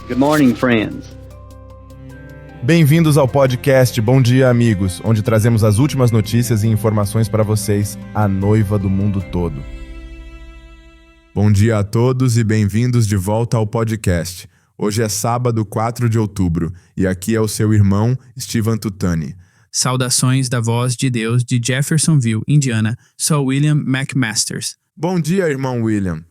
Good morning, friends. Bem-vindos ao podcast Bom Dia, Amigos, onde trazemos as últimas notícias e informações para vocês, a noiva do mundo todo. Bom dia a todos e bem-vindos de volta ao podcast. Hoje é sábado, 4 de outubro, e aqui é o seu irmão, Steven Tutani. Saudações da Voz de Deus de Jeffersonville, Indiana. Sou William McMasters. Bom dia, irmão William.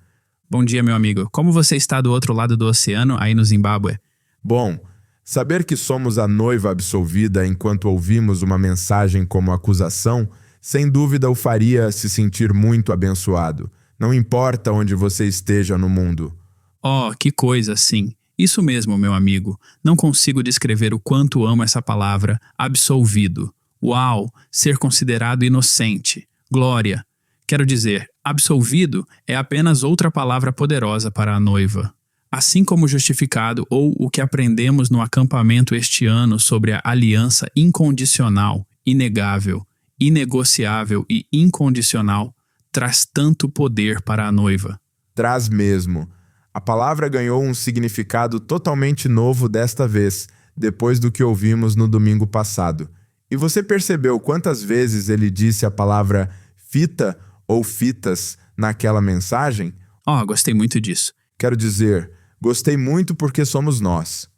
Bom dia, meu amigo. Como você está do outro lado do oceano, aí no Zimbábue? Bom, saber que somos a noiva absolvida enquanto ouvimos uma mensagem como acusação, sem dúvida o faria se sentir muito abençoado. Não importa onde você esteja no mundo. Oh, que coisa, sim. Isso mesmo, meu amigo. Não consigo descrever o quanto amo essa palavra, absolvido. Uau, ser considerado inocente. Glória. Quero dizer, absolvido é apenas outra palavra poderosa para a noiva. Assim como justificado ou o que aprendemos no acampamento este ano sobre a aliança incondicional, inegável, inegociável e incondicional, traz tanto poder para a noiva. Traz mesmo. A palavra ganhou um significado totalmente novo desta vez, depois do que ouvimos no domingo passado. E você percebeu quantas vezes ele disse a palavra fita ou fitas naquela mensagem? Oh, gostei muito disso. Quero dizer, gostei muito porque somos nós.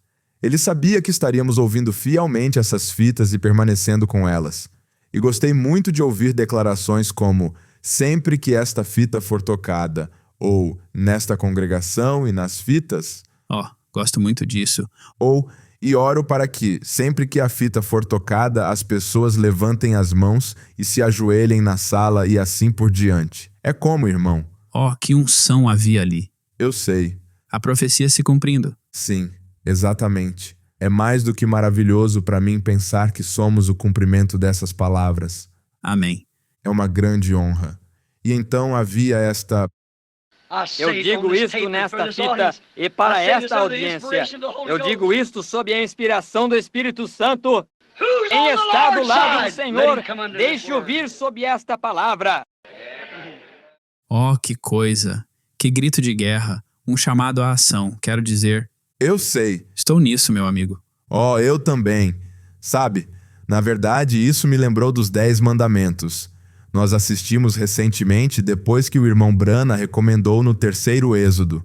Ele sabia que estaríamos ouvindo fielmente essas fitas e permanecendo com elas. E gostei muito de ouvir declarações como sempre que esta fita for tocada, ou nesta congregação e nas fitas. Oh, gosto muito disso. Ou, e oro para que, sempre que a fita for tocada, as pessoas levantem as mãos e se ajoelhem na sala e assim por diante. É como, irmão? Oh, que unção havia ali. Eu sei. A profecia se cumprindo. Sim, exatamente. É mais do que maravilhoso para mim pensar que somos o cumprimento dessas palavras. Amém. É uma grande honra. E então havia esta... Eu digo isto nesta fita e para esta audiência. Eu digo isto sob a inspiração do Espírito Santo. Quem está do lado do Senhor, deixe-o vir sob esta palavra. Oh, que coisa! Que grito de guerra! Um chamado à ação, quero dizer. Eu sei. Estou nisso, meu amigo. Oh, eu também. Sabe, na verdade, isso me lembrou dos 10 mandamentos. Nós assistimos recentemente depois que o irmão Brana recomendou no 3º Êxodo.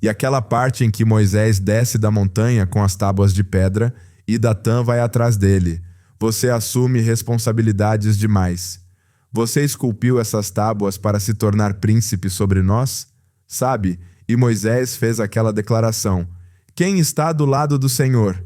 E aquela parte em que Moisés desce da montanha com as tábuas de pedra e Datã vai atrás dele. Você assume responsabilidades demais. Você esculpiu essas tábuas para se tornar príncipe sobre nós? Sabe, e Moisés fez aquela declaração: quem está do lado do Senhor?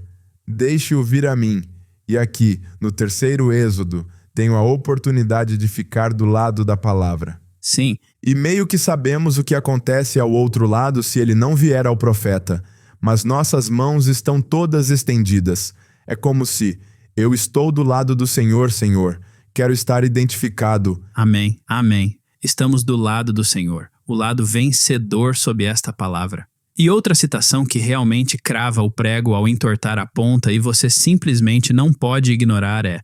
Deixe-o vir a mim. E aqui, no 3º Êxodo, tenho a oportunidade de ficar do lado da palavra. Sim. E meio que sabemos o que acontece ao outro lado se ele não vier ao profeta. Mas nossas mãos estão todas estendidas. É como se, eu estou do lado do Senhor, Senhor. Quero estar identificado. Amém, amém. Estamos do lado do Senhor, o lado vencedor sob esta palavra. E outra citação que realmente crava o prego ao entortar a ponta e você simplesmente não pode ignorar é: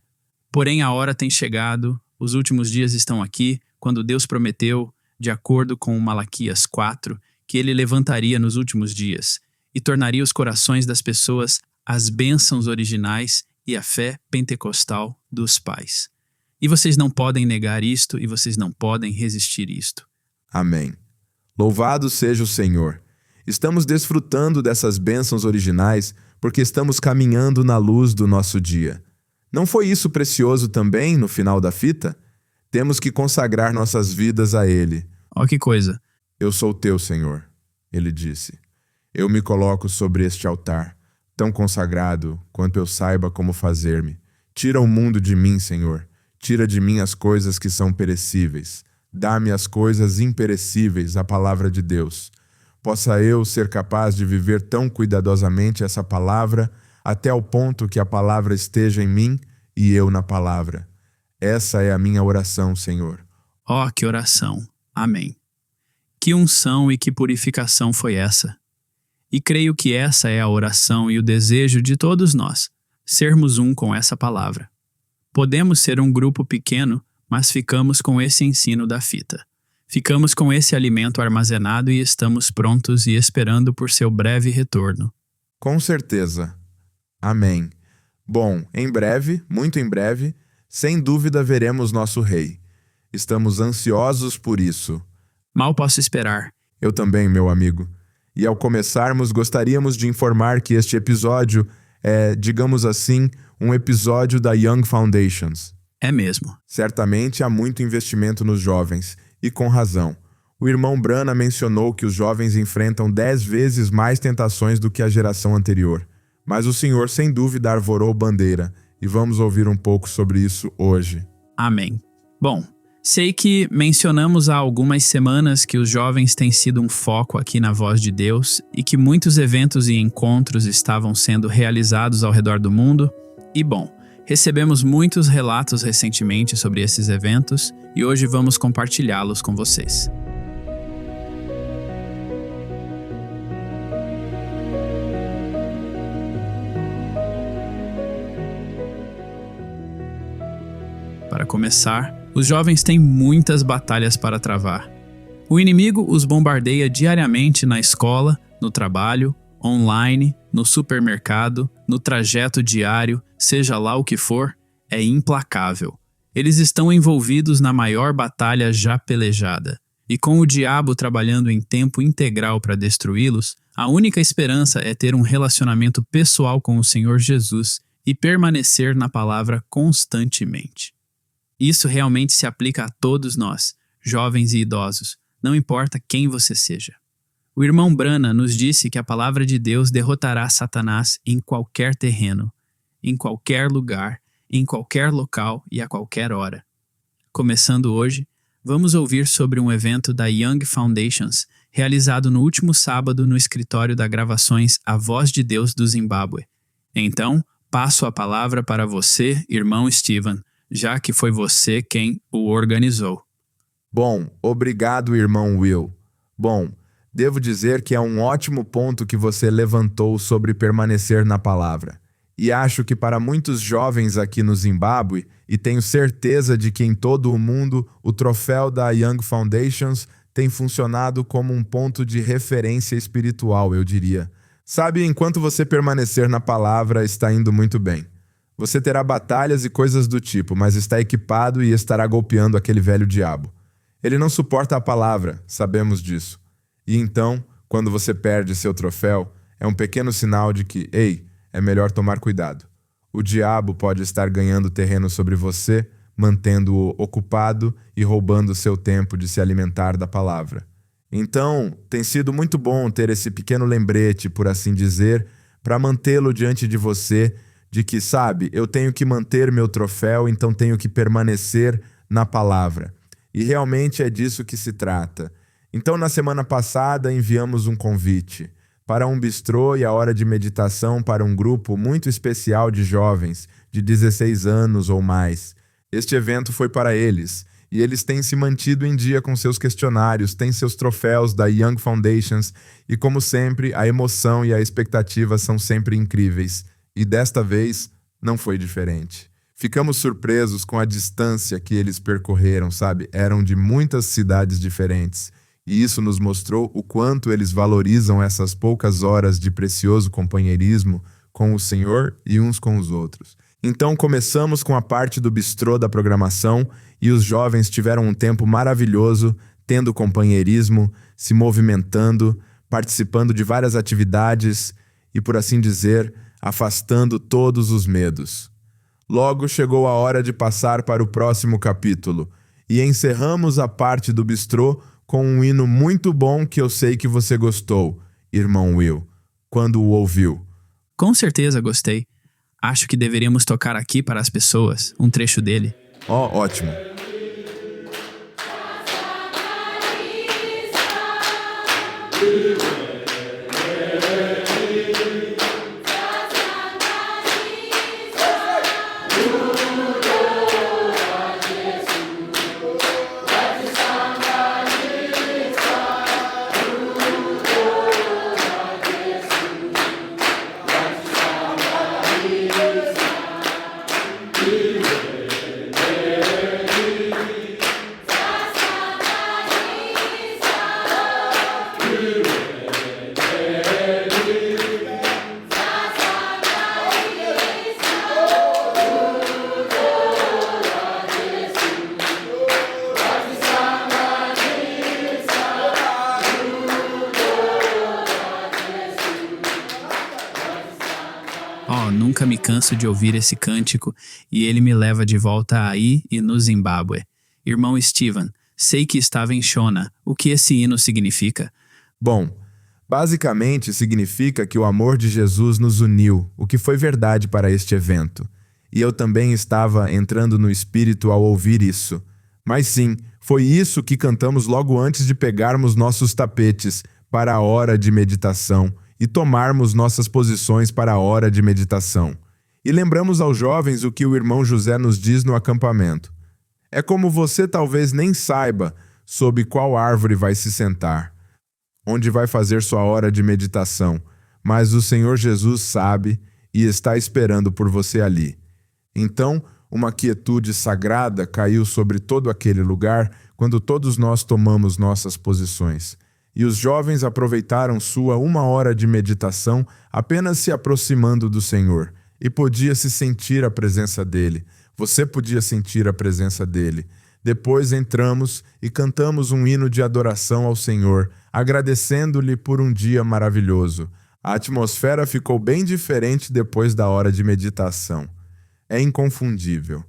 porém a hora tem chegado, os últimos dias estão aqui, quando Deus prometeu, de acordo com Malaquias 4, que ele levantaria nos últimos dias e tornaria os corações das pessoas as bênçãos originais e a fé pentecostal dos pais. E vocês não podem negar isto e vocês não podem resistir isto. Amém. Louvado seja o Senhor. Estamos desfrutando dessas bênçãos originais porque estamos caminhando na luz do nosso dia. Não foi isso precioso também no final da fita? Temos que consagrar nossas vidas a Ele. Ó, que coisa! Eu sou teu, Senhor, ele disse. Eu me coloco sobre este altar, tão consagrado quanto eu saiba como fazer-me. Tira o mundo de mim, Senhor. Tira de mim as coisas que são perecíveis. Dá-me as coisas imperecíveis, a palavra de Deus. Possa eu ser capaz de viver tão cuidadosamente essa palavra até o ponto que a palavra esteja em mim e eu na palavra. Essa é a minha oração, Senhor. Ó, que oração! Amém. Que unção e que purificação foi essa? E creio que essa é a oração e o desejo de todos nós, sermos um com essa palavra. Podemos ser um grupo pequeno, mas ficamos com esse ensino da fita. Ficamos com esse alimento armazenado e estamos prontos e esperando por seu breve retorno. Com certeza. Amém. Bom, em breve, muito em breve, sem dúvida veremos nosso rei. Estamos ansiosos por isso. Mal posso esperar. Eu também, meu amigo. E ao começarmos, gostaríamos de informar que este episódio é, digamos assim, um episódio da Young Foundations. É mesmo. Certamente há muito investimento nos jovens, e com razão. O irmão Branham mencionou que os jovens enfrentam 10 vezes mais tentações do que a geração anterior. Mas o Senhor, sem dúvida, arvorou bandeira, e vamos ouvir um pouco sobre isso hoje. Amém. Bom, sei que mencionamos há algumas semanas que os jovens têm sido um foco aqui na Voz de Deus e que muitos eventos e encontros estavam sendo realizados ao redor do mundo. E bom, recebemos muitos relatos recentemente sobre esses eventos e hoje vamos compartilhá-los com vocês. Para começar, os jovens têm muitas batalhas para travar. O inimigo os bombardeia diariamente na escola, no trabalho, online, no supermercado, no trajeto diário, seja lá o que for, é implacável. Eles estão envolvidos na maior batalha já pelejada. E com o diabo trabalhando em tempo integral para destruí-los, a única esperança é ter um relacionamento pessoal com o Senhor Jesus e permanecer na palavra constantemente. Isso realmente se aplica a todos nós, jovens e idosos, não importa quem você seja. O irmão Branham nos disse que a palavra de Deus derrotará Satanás em qualquer terreno, em qualquer lugar, em qualquer local e a qualquer hora. Começando hoje, vamos ouvir sobre um evento da Young Foundations, realizado no último sábado no escritório da gravações A Voz de Deus do Zimbábue. Então, passo a palavra para você, irmão Steven, já que foi você quem o organizou. Bom, obrigado, irmão Will. Bom, devo dizer que é um ótimo ponto que você levantou sobre permanecer na palavra. E acho que para muitos jovens aqui no Zimbábue, e tenho certeza de que em todo o mundo, o troféu da Young Foundations tem funcionado como um ponto de referência espiritual, eu diria. Sabe, enquanto você permanecer na palavra, está indo muito bem. Você terá batalhas e coisas do tipo, mas está equipado e estará golpeando aquele velho diabo. Ele não suporta a palavra, sabemos disso. E então, quando você perde seu troféu, é um pequeno sinal de que, ei, é melhor tomar cuidado. O diabo pode estar ganhando terreno sobre você, mantendo-o ocupado e roubando seu tempo de se alimentar da palavra. Então, tem sido muito bom ter esse pequeno lembrete, por assim dizer, para mantê-lo diante de você, de que, sabe, eu tenho que manter meu troféu, então tenho que permanecer na palavra. E realmente é disso que se trata. Então, na semana passada, enviamos um convite para um bistrô e a hora de meditação para um grupo muito especial de jovens, de 16 anos ou mais. Este evento foi para eles, e eles têm se mantido em dia com seus questionários, têm seus troféus da Young Foundations, e como sempre, a emoção e a expectativa são sempre incríveis. E desta vez, não foi diferente. Ficamos surpresos com a distância que eles percorreram, sabe? Eram de muitas cidades diferentes. E isso nos mostrou o quanto eles valorizam essas poucas horas de precioso companheirismo com o Senhor e uns com os outros. Então começamos com a parte do bistrô da programação e os jovens tiveram um tempo maravilhoso, tendo companheirismo, se movimentando, participando de várias atividades e, por assim dizer, afastando todos os medos. Logo chegou a hora de passar para o próximo capítulo e encerramos a parte do bistrô com um hino muito bom que eu sei que você gostou, irmão Will, quando o ouviu. Com certeza gostei. Acho que deveríamos tocar aqui para as pessoas, um trecho dele. Ótimo. nunca me canso de ouvir esse cântico e ele me leva de volta aí e no Zimbábue. Irmão Steven, sei que estava em Shona. O que esse hino significa? Bom, basicamente significa que o amor de Jesus nos uniu, o que foi verdade para este evento. E eu também estava entrando no espírito ao ouvir isso. Mas sim, foi isso que cantamos logo antes de pegarmos nossos tapetes para a hora de meditação e tomarmos nossas posições para a hora de meditação. E lembramos aos jovens o que o irmão José nos diz no acampamento. É como você talvez nem saiba sob qual árvore vai se sentar, onde vai fazer sua hora de meditação, mas o Senhor Jesus sabe e está esperando por você ali. Então, uma quietude sagrada caiu sobre todo aquele lugar quando todos nós tomamos nossas posições. E os jovens aproveitaram sua 1 hora de meditação apenas se aproximando do Senhor, e podia-se sentir a presença dele. Você podia sentir a presença dele. Depois entramos e cantamos um hino de adoração ao Senhor, agradecendo-lhe por um dia maravilhoso. A atmosfera ficou bem diferente depois da hora de meditação. É inconfundível.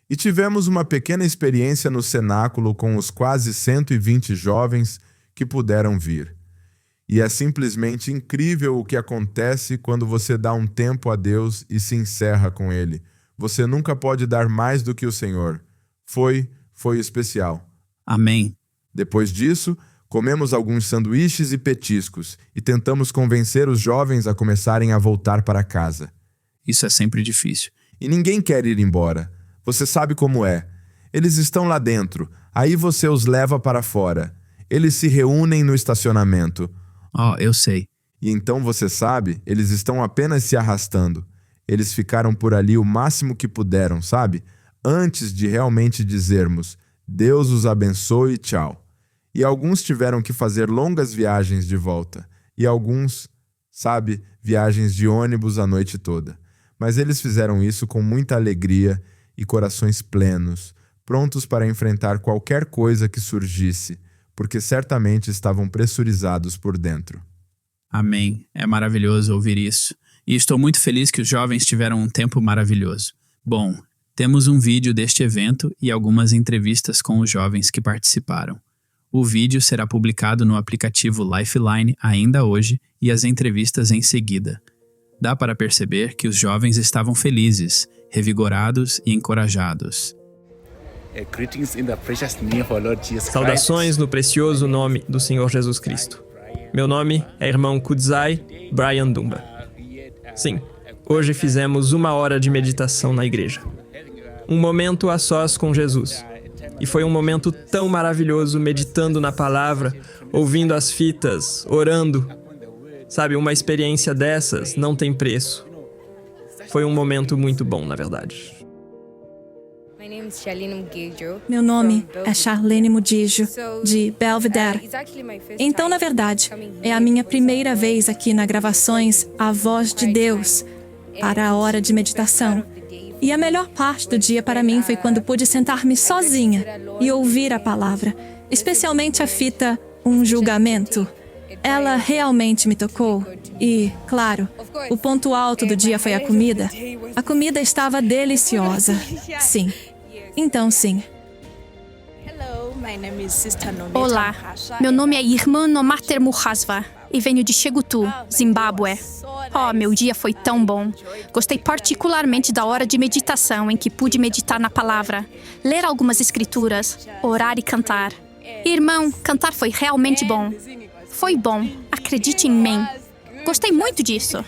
E tivemos uma pequena experiência no cenáculo com os quase 120 jovens que puderam vir. E é simplesmente incrível o que acontece quando você dá um tempo a Deus e se encerra com Ele. Você nunca pode dar mais do que o Senhor. Foi especial. Amém. Depois disso, comemos alguns sanduíches e petiscos e tentamos convencer os jovens a começarem a voltar para casa. Isso é sempre difícil. E ninguém quer ir embora. Você sabe como é. Eles estão lá dentro, aí você os leva para fora. Eles se reúnem no estacionamento. Eu sei. E então você sabe, eles estão apenas se arrastando. Eles ficaram por ali o máximo que puderam, sabe? Antes de realmente dizermos, Deus os abençoe e tchau. E alguns tiveram que fazer longas viagens de volta. E alguns, sabe, viagens de ônibus a noite toda. Mas eles fizeram isso com muita alegria e corações plenos, prontos para enfrentar qualquer coisa que surgisse, porque certamente estavam pressurizados por dentro. Amém. É maravilhoso ouvir isso. E estou muito feliz que os jovens tiveram um tempo maravilhoso. Bom, temos um vídeo deste evento e algumas entrevistas com os jovens que participaram. O vídeo será publicado no aplicativo Lifeline ainda hoje e as entrevistas em seguida. Dá para perceber que os jovens estavam felizes, revigorados e encorajados. Saudações no precioso nome do Senhor Jesus Cristo. Meu nome é irmão Kudzai Brian Dumba. Sim, hoje fizemos 1 hora de meditação na igreja. Um momento a sós com Jesus. E foi um momento tão maravilhoso meditando na palavra, ouvindo as fitas, orando. Sabe, uma experiência dessas não tem preço. Foi um momento muito bom, na verdade. Meu nome é Charlene Mudijo, de Belvedere. Então, na verdade, é a minha primeira vez aqui na Gravações A Voz de Deus, para a hora de meditação. E a melhor parte do dia para mim foi quando pude sentar-me sozinha e ouvir a palavra, especialmente a fita Um Julgamento. Ela realmente me tocou e, claro, o ponto alto do dia foi a comida. A comida estava deliciosa. Sim. Então, sim. Olá, meu nome é Irmã Nomater Muhasva e venho de Chegutu, Zimbábue. Meu dia foi tão bom. Gostei particularmente da hora de meditação em que pude meditar na palavra, ler algumas escrituras, orar e cantar. Irmão, cantar foi realmente bom. Foi bom, acredite em mim. Gostei muito disso.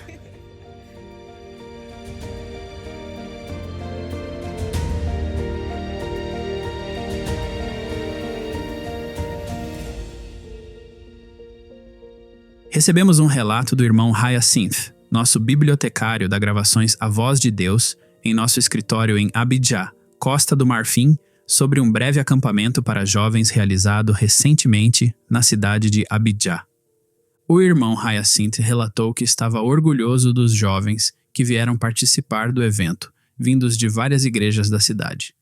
Recebemos um relato do irmão Hyacinth, nosso bibliotecário da Gravações A Voz de Deus, em nosso escritório em Abidjan, Costa do Marfim, sobre um breve acampamento para jovens realizado recentemente na cidade de Abidjan. O irmão Hyacinth relatou que estava orgulhoso dos jovens que vieram participar do evento, vindos de várias igrejas da cidade.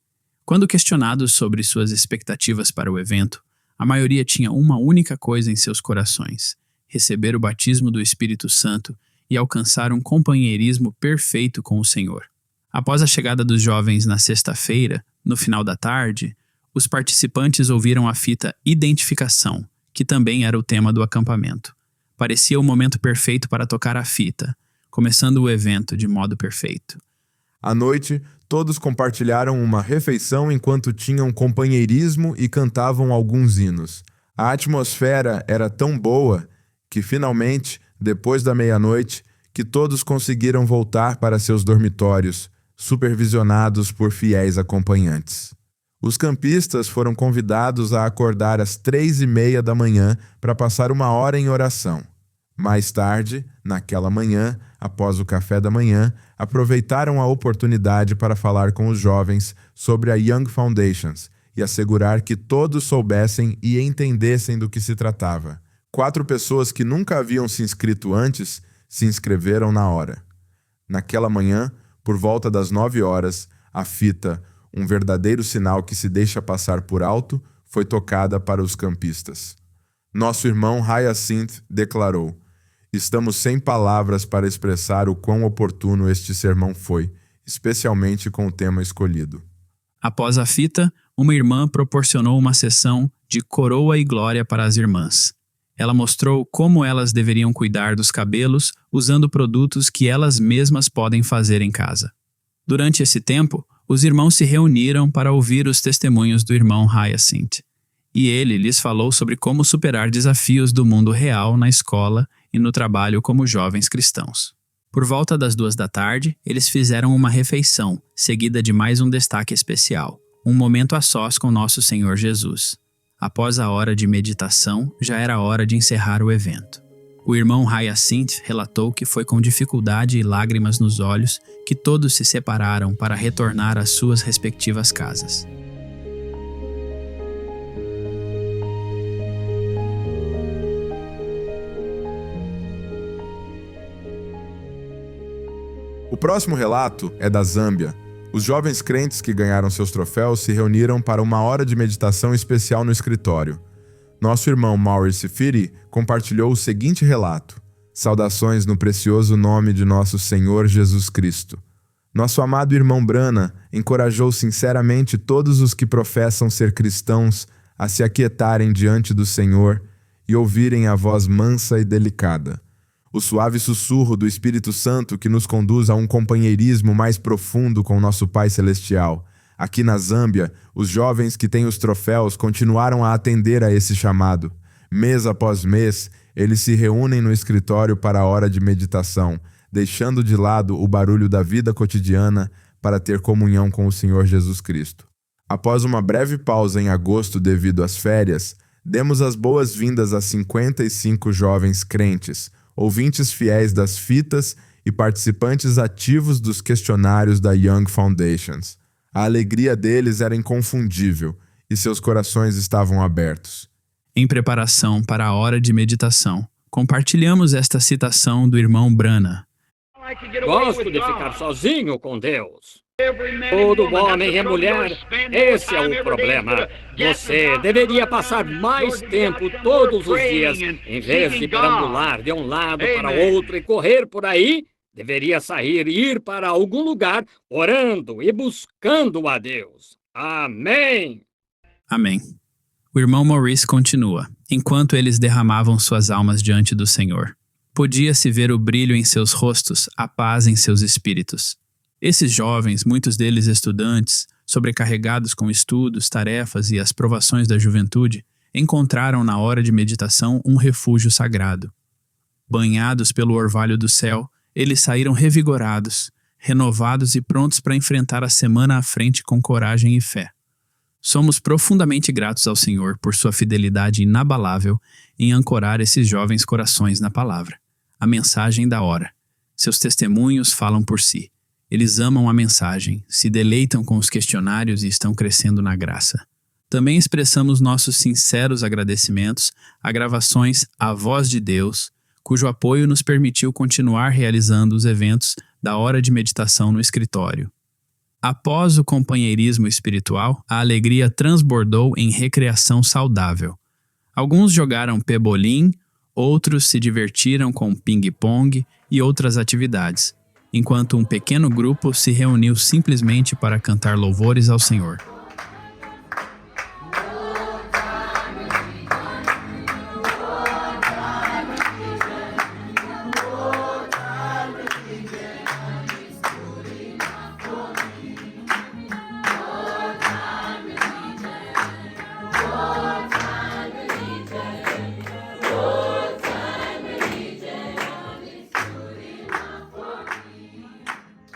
Quando questionados sobre suas expectativas para o evento, a maioria tinha uma única coisa em seus corações: receber o batismo do Espírito Santo e alcançar um companheirismo perfeito com o Senhor. Após a chegada dos jovens na sexta-feira, no final da tarde, os participantes ouviram a fita Identificação, que também era o tema do acampamento. Parecia o momento perfeito para tocar a fita, começando o evento de modo perfeito. À noite, todos compartilharam uma refeição enquanto tinham companheirismo e cantavam alguns hinos. A atmosfera era tão boa que, finalmente, depois da meia-noite, que todos conseguiram voltar para seus dormitórios, supervisionados por fiéis acompanhantes. Os campistas foram convidados a acordar às 3:30 da manhã para passar 1 hora em oração. Mais tarde, naquela manhã, após o café da manhã, aproveitaram a oportunidade para falar com os jovens sobre a Young Foundations e assegurar que todos soubessem e entendessem do que se tratava. 4 pessoas que nunca haviam se inscrito antes se inscreveram na hora. Naquela manhã, por volta das 9 horas, a fita Um Verdadeiro Sinal que se Deixa Passar por Alto foi tocada para os campistas. Nosso irmão Hyacinth declarou: "Estamos sem palavras para expressar o quão oportuno este sermão foi, especialmente com o tema escolhido." Após a fita, uma irmã proporcionou uma sessão de coroa e glória para as irmãs. Ela mostrou como elas deveriam cuidar dos cabelos usando produtos que elas mesmas podem fazer em casa. Durante esse tempo, os irmãos se reuniram para ouvir os testemunhos do irmão Hyacinth, e ele lhes falou sobre como superar desafios do mundo real na escola e no trabalho como jovens cristãos. Por volta das 2 da tarde, eles fizeram uma refeição, seguida de mais um destaque especial, um momento a sós com nosso Senhor Jesus. Após a hora de meditação, já era hora de encerrar o evento. O irmão Hyacinth relatou que foi com dificuldade e lágrimas nos olhos que todos se separaram para retornar às suas respectivas casas. O próximo relato é da Zâmbia. Os jovens crentes que ganharam seus troféus se reuniram para 1 hora de meditação especial no escritório. Nosso irmão Maurice Firi compartilhou o seguinte relato: "Saudações no precioso nome de nosso Senhor Jesus Cristo. Nosso amado irmão Brana encorajou sinceramente todos os que professam ser cristãos a se aquietarem diante do Senhor e ouvirem a voz mansa e delicada. O suave sussurro do Espírito Santo que nos conduz a um companheirismo mais profundo com nosso Pai Celestial. Aqui na Zâmbia, os jovens que têm os troféus continuaram a atender a esse chamado. Mês após mês, eles se reúnem no escritório para a hora de meditação, deixando de lado o barulho da vida cotidiana para ter comunhão com o Senhor Jesus Cristo. Após uma breve pausa em agosto devido às férias, demos as boas-vindas a 55 jovens crentes, ouvintes fiéis das fitas e participantes ativos dos questionários da Young Foundations. A alegria deles era inconfundível e seus corações estavam abertos." Em preparação para a hora de meditação, compartilhamos esta citação do irmão Brana. Gosto de ficar sozinho com Deus. Todo homem e mulher, esse é o problema. Você deveria passar mais tempo todos os dias, em vez de perambular de um lado para outro e correr por aí. Deveria sair e ir para algum lugar orando e buscando a Deus. Amém! Amém. O irmão Maurice continua. Enquanto eles derramavam suas almas diante do Senhor, podia-se ver o brilho em seus rostos, a paz em seus espíritos. Esses jovens, muitos deles estudantes, sobrecarregados com estudos, tarefas e as provações da juventude, encontraram na hora de meditação um refúgio sagrado. Banhados pelo orvalho do céu, eles saíram revigorados, renovados e prontos para enfrentar a semana à frente com coragem e fé. Somos profundamente gratos ao Senhor por sua fidelidade inabalável em ancorar esses jovens corações na palavra, a mensagem da hora. Seus testemunhos falam por si. Eles amam a mensagem, se deleitam com os questionários e estão crescendo na graça. Também expressamos nossos sinceros agradecimentos a gravações A Voz de Deus, cujo apoio nos permitiu continuar realizando os eventos da hora de meditação no escritório. Após o companheirismo espiritual, a alegria transbordou em recreação saudável. Alguns jogaram pebolim, Outros se divertiram com ping-pong e outras atividades, enquanto um pequeno grupo se reuniu simplesmente para cantar louvores ao Senhor.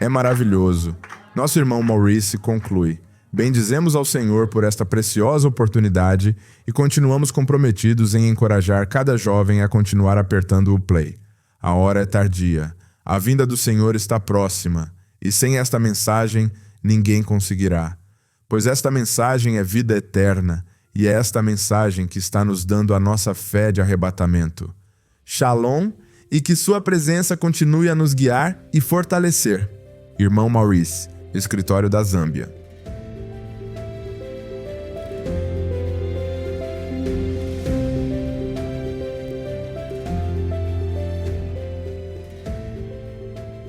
É maravilhoso. Nosso irmão Maurice conclui: bendizemos ao Senhor por esta preciosa oportunidade e continuamos comprometidos em encorajar cada jovem a continuar apertando o play. A hora é tardia. A vinda do Senhor está próxima. E sem esta mensagem, ninguém conseguirá. Pois esta mensagem é vida eterna, e é esta mensagem que está nos dando a nossa fé de arrebatamento. Shalom, e que sua presença continue a nos guiar e fortalecer. Irmão Maurice, Escritório da Zâmbia.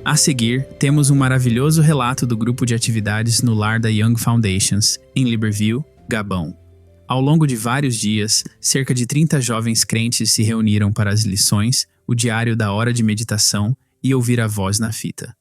A seguir, temos um maravilhoso relato do grupo de atividades no lar da Young Foundations, em Libreville, Gabão. Ao longo de vários dias, cerca de 30 jovens crentes se reuniram para as lições, o diário da hora de meditação e ouvir a voz na fita.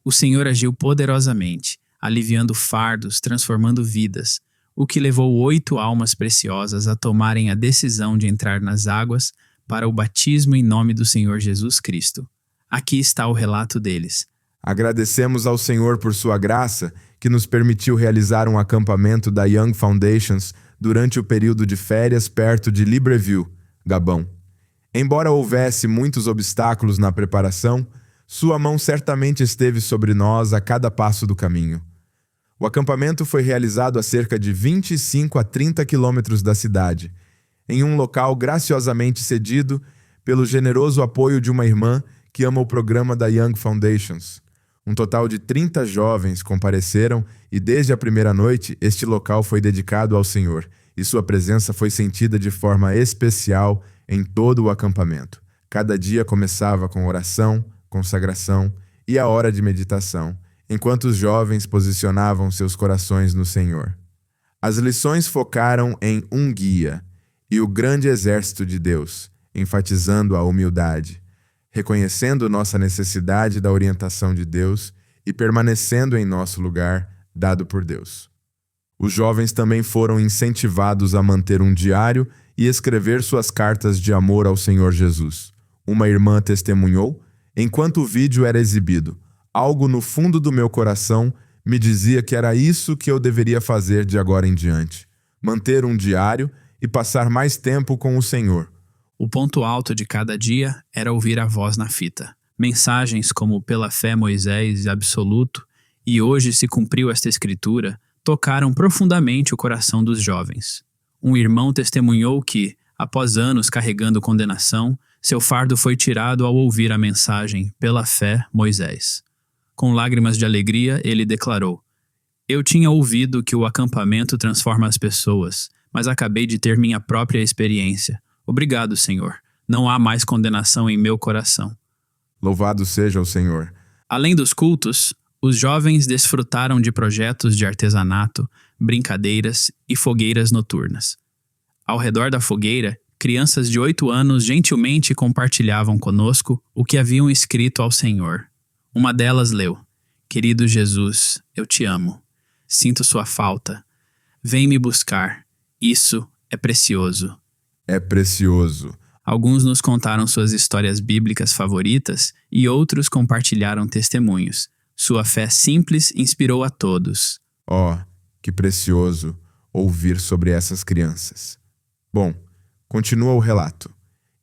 O Senhor agiu poderosamente, aliviando fardos, transformando vidas, o que levou 8 almas preciosas a tomarem a decisão de entrar nas águas para o batismo em nome do Senhor Jesus Cristo. Aqui está o relato deles. Agradecemos ao Senhor por sua graça, que nos permitiu realizar um acampamento da Young Foundations durante o período de férias perto de Libreville, Gabão. Embora houvesse muitos obstáculos na preparação, sua mão certamente esteve sobre nós a cada passo do caminho. O acampamento foi realizado a cerca de 25 a 30 quilômetros da cidade, em um local graciosamente cedido pelo generoso apoio de uma irmã que ama o programa da Young Foundations. Um total de 30 jovens compareceram e desde a primeira noite este local foi dedicado ao Senhor e sua presença foi sentida de forma especial em todo o acampamento. Cada dia começava com oração, consagração e a hora de meditação, enquanto os jovens posicionavam seus corações no Senhor. As lições focaram em um guia e o grande exército de Deus, enfatizando a humildade, reconhecendo nossa necessidade da orientação de Deus e permanecendo em nosso lugar dado por Deus. Os jovens também foram incentivados a manter um diário e escrever suas cartas de amor ao Senhor Jesus. Uma irmã testemunhou: enquanto o vídeo era exibido, algo no fundo do meu coração me dizia que era isso que eu deveria fazer de agora em diante: manter um diário e passar mais tempo com o Senhor. O ponto alto de cada dia era ouvir a voz na fita. Mensagens como pela fé Moisés absoluto e hoje se cumpriu esta escritura tocaram profundamente o coração dos jovens. Um irmão testemunhou que, após anos carregando condenação, seu fardo foi tirado ao ouvir a mensagem pela fé Moisés. Com lágrimas de alegria, ele declarou: eu tinha ouvido que o acampamento transforma as pessoas, mas acabei de ter minha própria experiência. Obrigado, Senhor. Não há mais condenação em meu coração. Louvado seja o Senhor. Além dos cultos, os jovens desfrutaram de projetos de artesanato, brincadeiras e fogueiras noturnas. Ao redor da fogueira, crianças de 8 anos gentilmente compartilhavam conosco o que haviam escrito ao Senhor. Uma delas leu: querido Jesus, eu te amo. Sinto sua falta. Vem me buscar. Isso é precioso. É precioso. Alguns nos contaram suas histórias bíblicas favoritas e outros compartilharam testemunhos. Sua fé simples inspirou a todos. Oh, que precioso ouvir sobre essas crianças. Bom, continua o relato.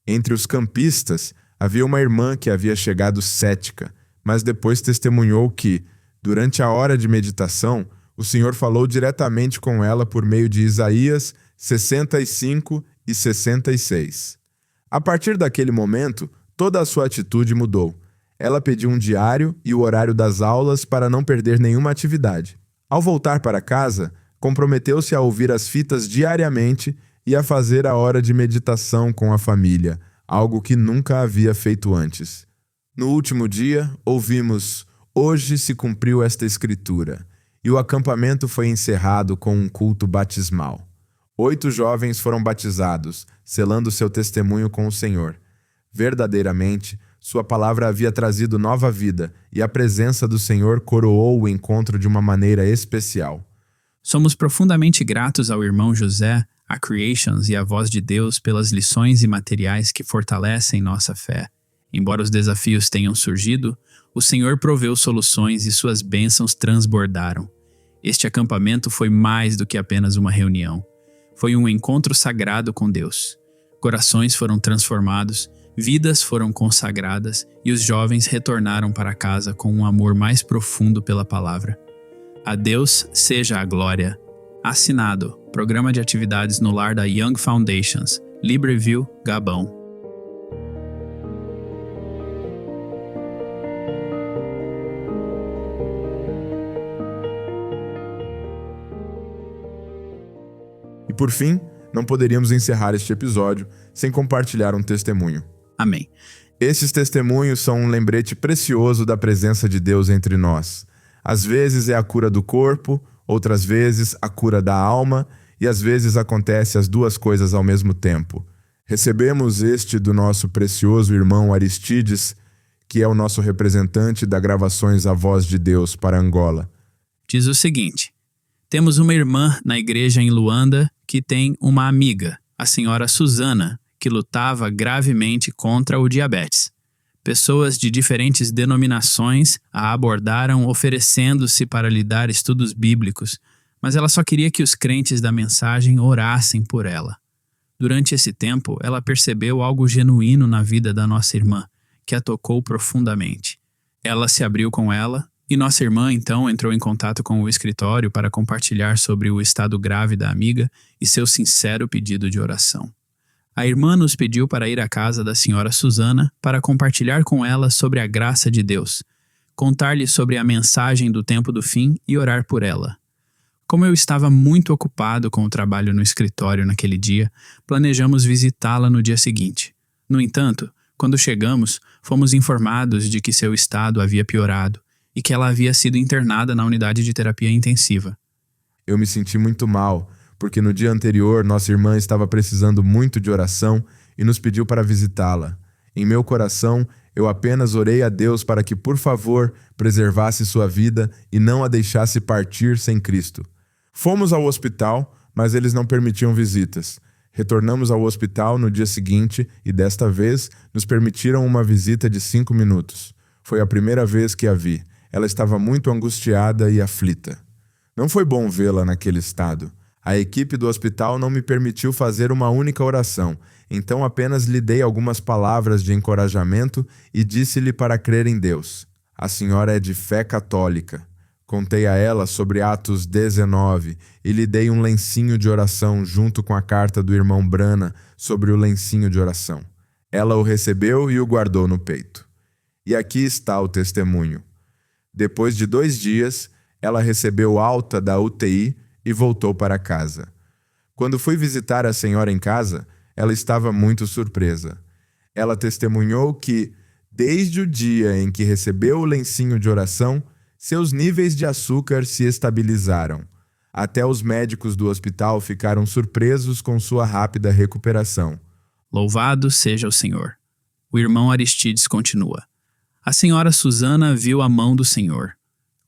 Entre os campistas, havia uma irmã que havia chegado cética, mas depois testemunhou que, durante a hora de meditação, o Senhor falou diretamente com ela por meio de Isaías 65 e 66. A partir daquele momento, toda a sua atitude mudou. Ela pediu um diário e o horário das aulas para não perder nenhuma atividade. Ao voltar para casa, comprometeu-se a ouvir as fitas diariamente e a fazer a hora de meditação com a família, algo que nunca havia feito antes. No último dia, ouvimos: "Hoje se cumpriu esta escritura", e o acampamento foi encerrado com um culto batismal. 8 jovens foram batizados, selando seu testemunho com o Senhor. Verdadeiramente, sua palavra havia trazido nova vida, e a presença do Senhor coroou o encontro de uma maneira especial. Somos profundamente gratos ao irmão José, a Creations e à Voz de Deus pelas lições e materiais que fortalecem nossa fé. Embora os desafios tenham surgido, o Senhor proveu soluções e suas bênçãos transbordaram. Este acampamento foi mais do que apenas uma reunião. Foi um encontro sagrado com Deus. Corações foram transformados, vidas foram consagradas e os jovens retornaram para casa com um amor mais profundo pela palavra. A Deus seja a glória. Assinado, Programa de Atividades no Lar da Young Foundations, Libreville, Gabão. E por fim, não poderíamos encerrar este episódio sem compartilhar um testemunho. Amém. Estes testemunhos são um lembrete precioso da presença de Deus entre nós. Às vezes é a cura do corpo, outras vezes a cura da alma, e às vezes acontece as duas coisas ao mesmo tempo. Recebemos este do nosso precioso irmão Aristides, que é o nosso representante da Gravações A Voz de Deus para Angola. Diz o seguinte: temos uma irmã na igreja em Luanda que tem uma amiga, a senhora Susana, que lutava gravemente contra o diabetes. Pessoas de diferentes denominações a abordaram oferecendo-se para lhe dar estudos bíblicos, mas ela só queria que os crentes da mensagem orassem por ela. Durante esse tempo, ela percebeu algo genuíno na vida da nossa irmã, que a tocou profundamente. Ela se abriu com ela, e nossa irmã então entrou em contato com o escritório para compartilhar sobre o estado grave da amiga e seu sincero pedido de oração. A irmã nos pediu para ir à casa da senhora Susana para compartilhar com ela sobre a graça de Deus, contar-lhe sobre a mensagem do tempo do fim e orar por ela. Como eu estava muito ocupado com o trabalho no escritório naquele dia, planejamos visitá-la no dia seguinte. No entanto, quando chegamos, fomos informados de que seu estado havia piorado e que ela havia sido internada na unidade de terapia intensiva. Eu me senti muito mal, porque no dia anterior nossa irmã estava precisando muito de oração e nos pediu para visitá-la. Em meu coração, eu apenas orei a Deus para que, por favor, preservasse sua vida e não a deixasse partir sem Cristo. Fomos ao hospital, mas eles não permitiam visitas. Retornamos ao hospital no dia seguinte e, desta vez, nos permitiram uma visita de 5 minutos. Foi a primeira vez que a vi. Ela estava muito angustiada e aflita. Não foi bom vê-la naquele estado. A equipe do hospital não me permitiu fazer uma única oração, então apenas lhe dei algumas palavras de encorajamento e disse-lhe para crer em Deus. A senhora é de fé católica. Contei a ela sobre Atos 19 e lhe dei um lencinho de oração junto com a carta do irmão Brana sobre o lencinho de oração. Ela o recebeu e o guardou no peito. E aqui está o testemunho. Depois de 2 dias, ela recebeu alta da UTI e voltou para casa. Quando fui visitar a senhora em casa, ela estava muito surpresa. Ela testemunhou que, desde o dia em que recebeu o lencinho de oração, seus níveis de açúcar se estabilizaram. Até os médicos do hospital ficaram surpresos com sua rápida recuperação. Louvado seja o Senhor. O irmão Aristides continua. A senhora Susana viu a mão do Senhor.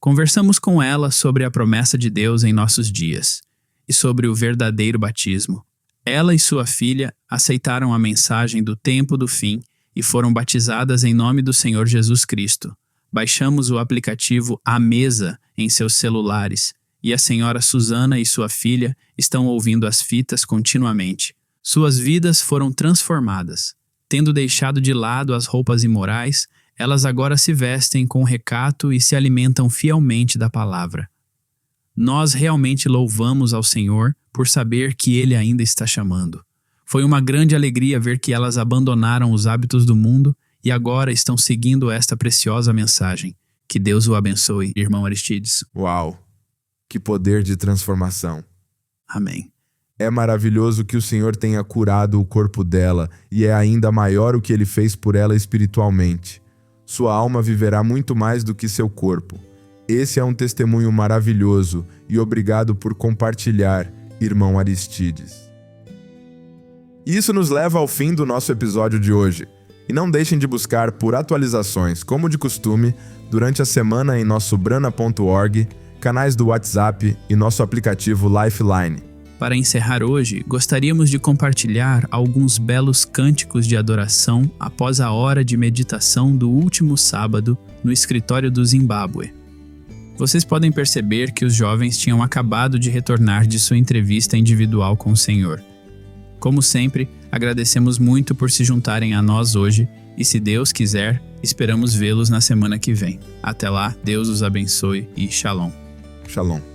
Conversamos com ela sobre a promessa de Deus em nossos dias e sobre o verdadeiro batismo. Ela e sua filha aceitaram a mensagem do tempo do fim e foram batizadas em nome do Senhor Jesus Cristo. Baixamos o aplicativo A Mesa em seus celulares e a senhora Susana e sua filha estão ouvindo as fitas continuamente. Suas vidas foram transformadas. Tendo deixado de lado as roupas imorais, elas agora se vestem com recato e se alimentam fielmente da palavra. Nós realmente louvamos ao Senhor por saber que Ele ainda está chamando. Foi uma grande alegria ver que elas abandonaram os hábitos do mundo e agora estão seguindo esta preciosa mensagem. Que Deus o abençoe, irmão Aristides. Uau! Que poder de transformação! Amém. É maravilhoso que o Senhor tenha curado o corpo dela, e é ainda maior o que Ele fez por ela espiritualmente. Sua alma viverá muito mais do que seu corpo. Esse é um testemunho maravilhoso, e obrigado por compartilhar, irmão Aristides. Isso nos leva ao fim do nosso episódio de hoje. E não deixem de buscar por atualizações, como de costume, durante a semana em nosso brana.org, canais do WhatsApp e nosso aplicativo Lifeline. Para encerrar hoje, gostaríamos de compartilhar alguns belos cânticos de adoração após a hora de meditação do último sábado no escritório do Zimbábue. Vocês podem perceber que os jovens tinham acabado de retornar de sua entrevista individual com o Senhor. Como sempre, agradecemos muito por se juntarem a nós hoje e, se Deus quiser, esperamos vê-los na semana que vem. Até lá, Deus os abençoe e Shalom. Shalom.